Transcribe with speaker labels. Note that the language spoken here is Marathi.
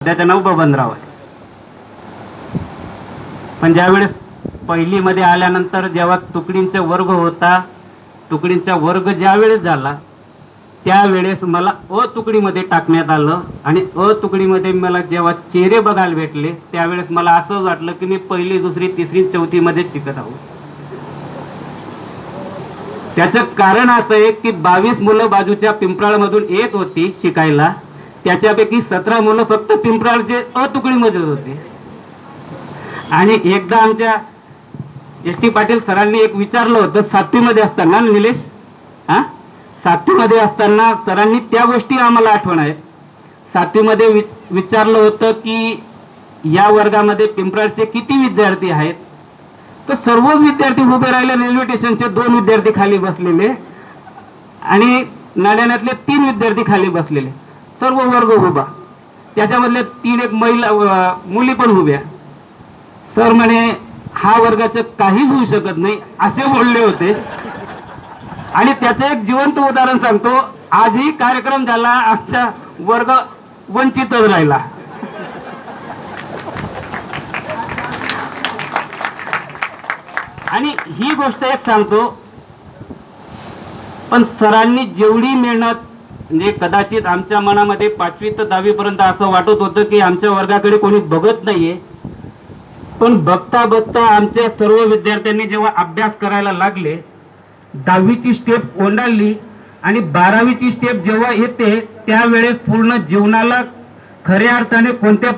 Speaker 1: त्याचं नाव बबनराव आहे. पण ज्यावेळेस पहिलीमध्ये आल्यानंतर जेव्हा तुकडींचा वर्ग होता, तुकडींचा वर्ग ज्यावेळेस झाला त्यावेळेस मला अ तुकडीमध्ये टाकण्यात आलं आणि अ तुकडीमध्ये मला जेव्हा चेहरे बघायला भेटले त्यावेळेस मला असं वाटलं की मी पहिली, दुसरी, तिसरी, चौथीमध्ये शिकत आहो. त्याचं कारण असं आहे की 22 मुलं बाजूच्या पिंपराळमधून येत होती शिकायला, त्याच्यापैकी 17 मुलं फक्त पिंपराळचे अ तुकडीमध्ये होते. आणि एकदा आमच्या एस.टी. पाटील सरांनी एक विचारलं होतं 7वी मध्ये असताना, निलेश, 7वी मध्ये असताना सरांनी त्या गोष्टी आम्हाला आठवण आहे. 7वी मध्ये विचारलं होतं की या वर्गामध्ये पिंपराळचे किती विद्यार्थी आहेत, तर सर्व विद्यार्थी उभे राहिले. रेल्वे स्टेशनचे 2 विद्यार्थी खाली बसलेले आणि नाड्यानातले 3 विद्यार्थी खाली बसलेले, सर्व वर्ग उभा. त्याच्यामधले 3 एक महिला मुली पण उभ्या. सर म्हणे हा वर्गाचं काहीच होऊ शकत नाही असे बोलले होते. आणि त्याचं एक जिवंत उदाहरण सांगतो. आजही कार्यक्रम झाला, आमचा वर्ग वंचितच राहिला. आणि ही गोष्ट एक सांगतो, पण सरांनी जेवढी मेहनत, म्हणजे कदाचित आमच्या मनामध्ये 5वी ते 10वी पर्यंत असं वाटत होतं की आमच्या वर्गाकडे कोणी बघत नाहीये, पण बघता बघता आमच्या सर्व विद्यार्थ्यांनी जेव्हा अभ्यास करायला लागले, 10वीची स्टेप ओंडाळली आणि 12वीची स्टेप जेव्हा येते त्यावेळेस पूर्ण जीवनाला खऱ्या अर्थाने कोणत्या